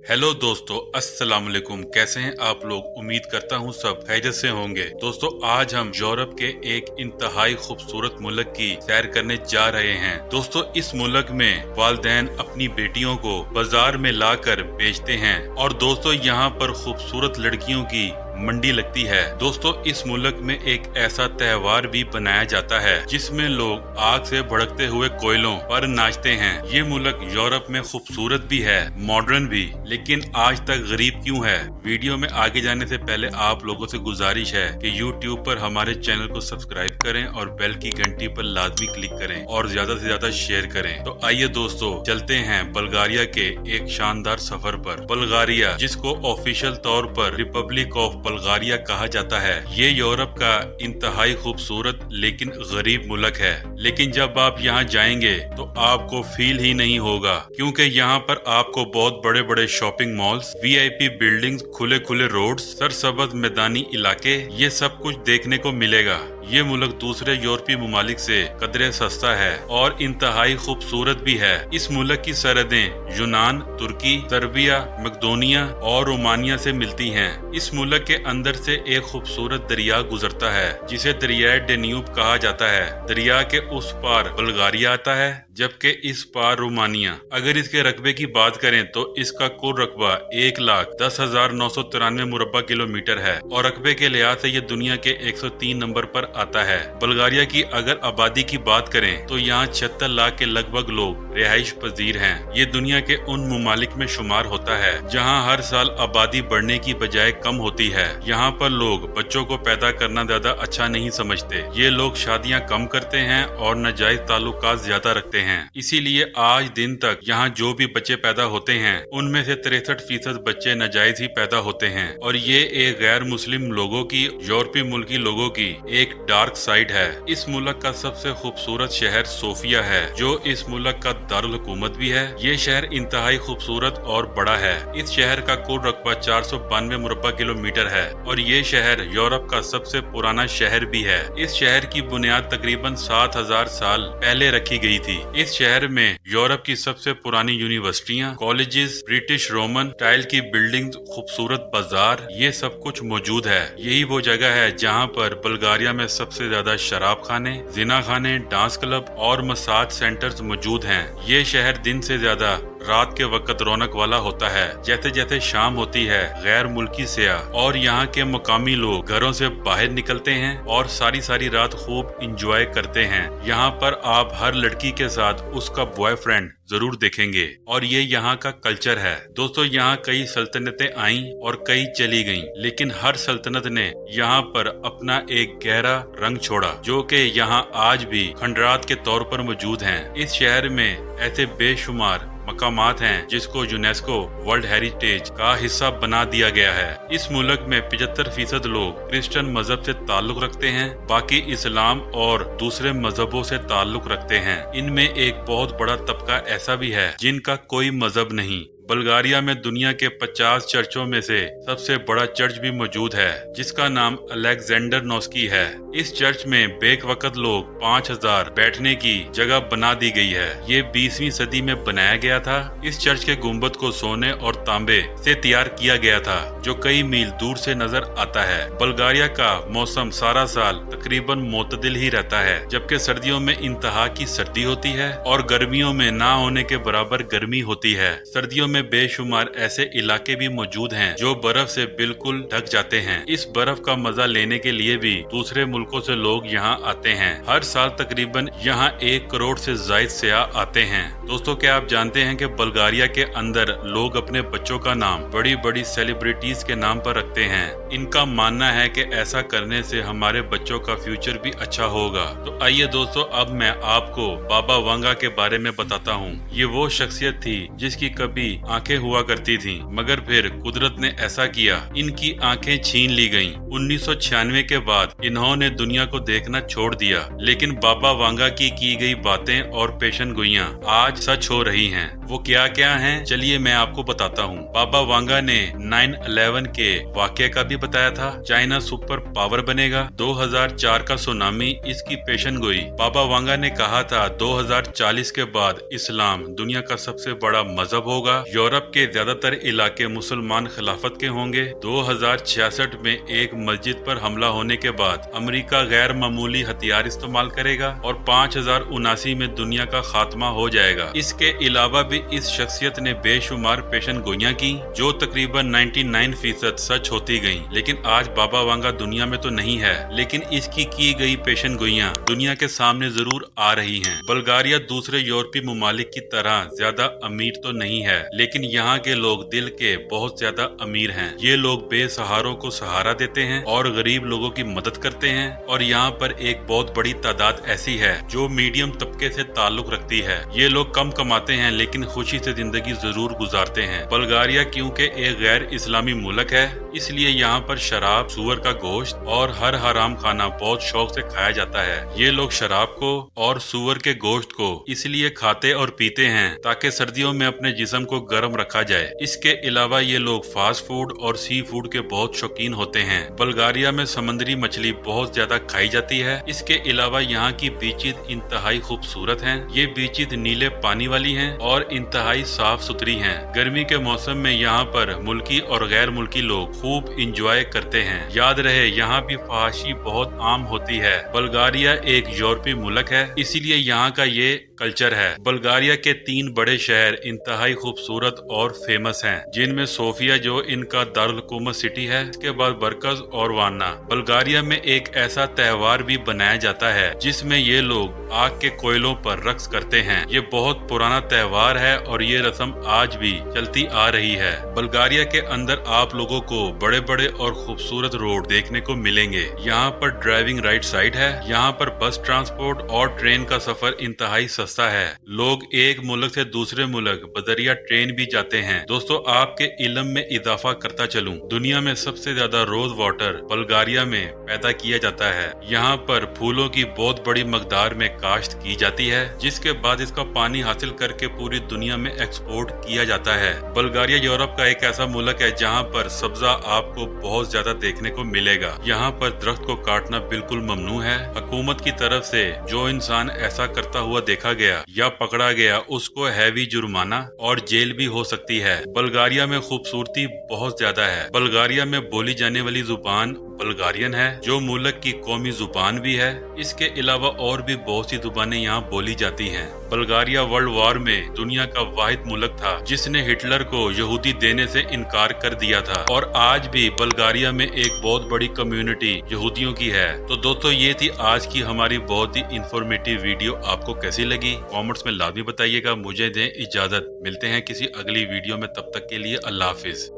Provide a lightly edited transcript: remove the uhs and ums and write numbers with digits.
Hello दोस्तों, अस्सलाम वालेकुम। कैसे हैं आप लोग? उम्मीद करता हूं सब खैरियत से होंगे। दोस्तों, आज हम यूरोप के एक इंतहाई खूबसूरत मुल्क की सैर करने जा रहे हैं। दोस्तों, इस मुल्क में वालिदैन अपनी बेटियों को बाजार में लाकर बेचते हैं और दोस्तों यहाँ पर खूबसूरत लड़कियों की मंडी लगती है। दोस्तों, इस मुल्क में एक ऐसा त्योहार भी बनाया जाता है जिसमें लोग आग से भड़कते हुए कोयलों पर नाचते हैं। ये मुल्क यूरोप में खूबसूरत भी है, मॉडर्न भी, लेकिन आज तक गरीब क्यों है? वीडियो में आगे जाने से पहले आप लोगों से गुजारिश है कि YouTube पर हमारे चैनल को सब्सक्राइब करें और बेल की घंटी पर लाजमी क्लिक करें और ज्यादा से ज्यादा शेयर करें। तो आइए दोस्तों, चलते हैं बुल्गारिया के एक शानदार सफर पर। बुल्गारिया, जिसको ऑफिशियल तौर पर रिपब्लिक ऑफ बुल्गारिया कहा जाता है, ये यूरोप का इंतहाई खूबसूरत लेकिन गरीब मुल्क है। लेकिन जब आप यहाँ जाएंगे तो आपको फील ही नहीं होगा, क्योंकि यहाँ पर आपको बहुत बड़े बड़े शॉपिंग मॉल्स, VIP बिल्डिंग्स, खुले खुले रोड्स, सरसब्ज मैदानी इलाके, ये सब कुछ देखने को मिलेगा। ये मुल्क दूसरे यूरोपीय ममालिक से कदरे सस्ता है और इंतहाई खूबसूरत भी है। इस मुल्क की सरहदें यूनान, तुर्की, सर्बिया, मकदोनिया और रोमानिया से मिलती हैं। इस मुल्क के अंदर से एक खूबसूरत दरिया गुजरता है जिसे दरियाए डेन्यूब कहा जाता है। दरिया के उस पार बुल्गारिया आता है, जबकि इस पार रोमानिया। अगर इसके रकबे की बात करें तो इसका कुल रकबा 1,10,993 मुरब्बा किलोमीटर है और रकबे के लिहाज से ये दुनिया के 103 नंबर पर आता है। बुल्गारिया की अगर आबादी की बात करें तो यहाँ 76 लाख के लगभग लोग रिहाइश पजीर हैं। ये दुनिया के उन ममालिक में शुमार होता है जहाँ हर साल आबादी बढ़ने की बजाय कम होती है। यहाँ पर लोग बच्चों को पैदा करना ज्यादा अच्छा नहीं समझते। ये लोग शादियाँ कम करते हैं और नाजायज ताल्लुकात ज्यादा रखते हैं। इसीलिए आज दिन तक यहाँ जो भी बच्चे पैदा होते हैं उनमें से 63% बच्चे नाजायज ही पैदा होते हैं। और ये एक गैर मुस्लिम लोगों की, यूरोपीय मुल्की लोगों की एक डार्क साइड है। इस मुल्क का सबसे खूबसूरत शहर सोफिया है, जो इस मुल्क का दारुल हुकूमत भी है। ये शहर इंतहाई खूबसूरत और बड़ा है। इस शहर का कुल रकबा 492 मुरब्बा किलोमीटर है और ये शहर यूरोप का सबसे पुराना शहर भी है। इस शहर की बुनियाद तकरीबन 7,000 साल पहले रखी गई थी। इस शहर में यूरोप की सबसे पुरानी यूनिवर्सिटियाँ, कॉलेजेस, ब्रिटिश रोमन स्टाइल की बिल्डिंग, खूबसूरत बाजार, ये सब कुछ मौजूद है। यही वो जगह है जहाँ पर बुल्गारिया में सबसे ज्यादा शराब खाने, जिना खाने, डांस क्लब और मसाज सेंटर्स मौजूद हैं। ये शहर दिन से ज्यादा रात के वक्त रौनक वाला होता है। जैसे जैसे शाम होती है, गैर मुल्की सियाह और यहाँ के मुकामी लोग घरों से बाहर निकलते हैं और सारी सारी रात खूब इंजॉय करते हैं। यहाँ पर आप हर लड़की के साथ उसका बॉयफ्रेंड जरूर देखेंगे और ये यहाँ का कल्चर है। दोस्तों, यहाँ कई सल्तनतें आईं और कई चली गईं, लेकिन हर सल्तनत ने यहाँ पर अपना एक गहरा रंग छोड़ा, जो कि यहाँ आज भी खंडरात के तौर पर मौजूद हैं। इस शहर में ऐसे बेशुमार मकामात हैं जिसको यूनेस्को वर्ल्ड हेरिटेज का हिस्सा बना दिया गया है। इस मुल्क में 75% लोग क्रिश्चियन मजहब से ताल्लुक रखते हैं, बाकी इस्लाम और दूसरे मजहबों से ताल्लुक रखते हैं। इनमें एक बहुत बड़ा तबका ऐसा भी है जिनका कोई मजहब नहीं। बुल्गारिया में दुनिया के 50 चर्चों में से सबसे बड़ा चर्च भी मौजूद है, जिसका नाम अलेक्जेंडर नोस्की है। इस चर्च में बेक वक्त लोग 5,000 बैठने की जगह बना दी गई है। ये 20वीं सदी में बनाया गया था। इस चर्च के गुम्बद को सोने और तांबे से तैयार किया गया था, जो कई मील दूर से नजर आता है। बुल्गारिया का मौसम सारा साल तकरीबन मोतदिल ही रहता है, जबकि सर्दियों में इंतहा की सर्दी होती है और गर्मियों में ना होने के बराबर गर्मी होती है। सर्दियों में बेशुमार ऐसे इलाके भी मौजूद हैं जो बर्फ से बिल्कुल ढक जाते हैं। इस बर्फ का मजा लेने के लिए भी दूसरे मुल्कों से लोग यहाँ आते हैं। हर साल तकरीबन यहाँ 1 करोड़ से ज्यादा सयाह आते हैं। दोस्तों, क्या आप जानते हैं कि बुल्गारिया के अंदर लोग अपने बच्चों का नाम बड़ी बड़ी सेलिब्रिटीज के नाम पर रखते हैं। इनका मानना है कि ऐसा करने से हमारे बच्चों का फ्यूचर भी अच्छा होगा। तो आइए दोस्तों, अब मैं आपको बाबा वांगा के बारे में बताता हूँ। ये वो शख्सियत थी जिसकी कभी आंखें हुआ करती थीं, मगर फिर कुदरत ने ऐसा किया, इनकी आंखें छीन ली गईं। 1996 के बाद इन्होंने दुनिया को देखना छोड़ दिया, लेकिन बाबा वांगा की गई बातें और पेशन गोइयां आज सच हो रही हैं। वो क्या क्या हैं, चलिए मैं आपको बताता हूँ। बाबा वांगा ने 9/11 के वाक़ये का भी बताया था। चाइना सुपर पावर बनेगा। 2004 का सुनामी इसकी पेशन गोई। बाबा वांगा ने कहा था 2040 के बाद इस्लाम दुनिया का सबसे बड़ा मजहब होगा। यूरोप के ज्यादातर इलाके मुसलमान खिलाफत के होंगे। 2066 में एक मस्जिद पर हमला होने के बाद अमेरिका गैर मामूली हथियार इस्तेमाल करेगा और 5079 में दुनिया का खात्मा हो जाएगा। इसके अलावा भी इस शख्सियत ने बेशुमार पेशन गोइयां की जो तकरीबन 99% सच होती गयी। लेकिन आज बाबा वांगा दुनिया में तो नहीं है, लेकिन इसकी की गई पेशन गोइयां दुनिया के सामने जरूर आ रही हैं। बुल्गारिया दूसरे यूरोपीय ममालिक की तरह ज्यादा अमीर तो नहीं है, लेकिन यहाँ के लोग दिल के बहुत ज्यादा अमीर हैं। ये लोग बेसहारों को सहारा देते हैं और गरीब लोगों की मदद करते हैं। और यहाँ पर एक बहुत बड़ी तादाद ऐसी है जो मीडियम तबके से ताल्लुक रखती है। ये लोग कम कमाते हैं लेकिन खुशी से जिंदगी जरूर गुजारते हैं। बुल्गारिया क्योंकि एक गैर इस्लामी मुल्क है, इसलिए यहाँ पर शराब, सूअर का गोश्त और हर हराम खाना बहुत शौक से खाया जाता है। ये लोग शराब को और सूअर के गोश्त को इसलिए खाते और पीते हैं ताकि सर्दियों में अपने जिस्म को गर्म रखा जाए। इसके अलावा ये लोग फास्ट फूड और सी फूड के बहुत शौकीन होते हैं। बुल्गारिया में समुद्री मछली बहुत ज्यादा खाई जाती है। इसके अलावा यहाँ की बीचेज इंतहाई खूबसूरत हैं। ये बीचेज नीले पानी वाली हैं और इंतहाई साफ सुथरी हैं। गर्मी के मौसम में यहाँ पर मुल्की और गैर मुल्की लोग खूब इंजॉय करते हैं। याद रहे यहाँ भी फहाशी बहुत आम होती है। बुल्गारिया एक यूरोपीय मुल्क है, इसीलिए यहाँ का ये कल्चर है। बुल्गारिया के 3 बड़े शहर इंतहाई खूबसूरत और फेमस हैं, जिनमें सोफिया जो इनका दारुल-हुकूमत सिटी है, इसके बाद बरकस और वाना। बुल्गारिया में एक ऐसा त्योहार भी बनाया जाता है जिसमें ये लोग आग के कोयलों पर रक्स करते हैं। ये बहुत पुराना त्योहार है और ये रस्म आज भी चलती आ रही है। बुल्गारिया के अंदर आप लोगों को बड़े बड़े और खूबसूरत रोड देखने को मिलेंगे। यहाँ पर ड्राइविंग राइट साइड है। यहाँ पर बस ट्रांसपोर्ट और ट्रेन का सफर इंतहाई सस्ता है। लोग एक मुल्क से दूसरे मुल्क बदरिया ट्रेन भी जाते हैं। दोस्तों, आपके इल्म में इजाफा करता चलूं, दुनिया में सबसे ज्यादा रोज वाटर बुल्गारिया में पैदा किया जाता है। यहाँ पर फूलों की बहुत बड़ी मकदार में काश्त की जाती है, जिसके बाद इसका पानी हासिल करके पूरी दुनिया में एक्सपोर्ट किया जाता है। बुल्गारिया यूरोप का एक ऐसा मुल्क है जहाँ पर सब्जा आपको बहुत ज्यादा देखने को मिलेगा। यहाँ पर दरख्त को काटना बिल्कुल ममनू है। हुकूमत की तरफ से जो इंसान ऐसा करता हुआ देखा गया या पकड़ा गया, उसको हैवी जुर्माना और जेल भी हो सकती है। बुल्गारिया में खूबसूरती बहुत ज्यादा है। बुल्गारिया में बोली जाने वाली जुबान बुल्गारियन है, जो मुल्क की कौमी जुबान भी है। इसके अलावा और भी बहुत सी जुबानें यहाँ बोली जाती हैं। बुल्गारिया वर्ल्ड वॉर में दुनिया का वाहिद मुल्क था जिसने हिटलर को यहूदी देने से इनकार कर दिया था, और आज भी बुल्गारिया में एक बहुत बड़ी कम्युनिटी यहूदियों की है। तो दोस्तों, ये थी आज की हमारी बहुत ही इंफॉर्मेटिव वीडियो। आपको कैसी लगी कमेंट्स में लाजमी बताइएगा। मुझे दें इजाजत, मिलते हैं किसी अगली वीडियो में। तब तक के लिए अल्लाह हाफिज।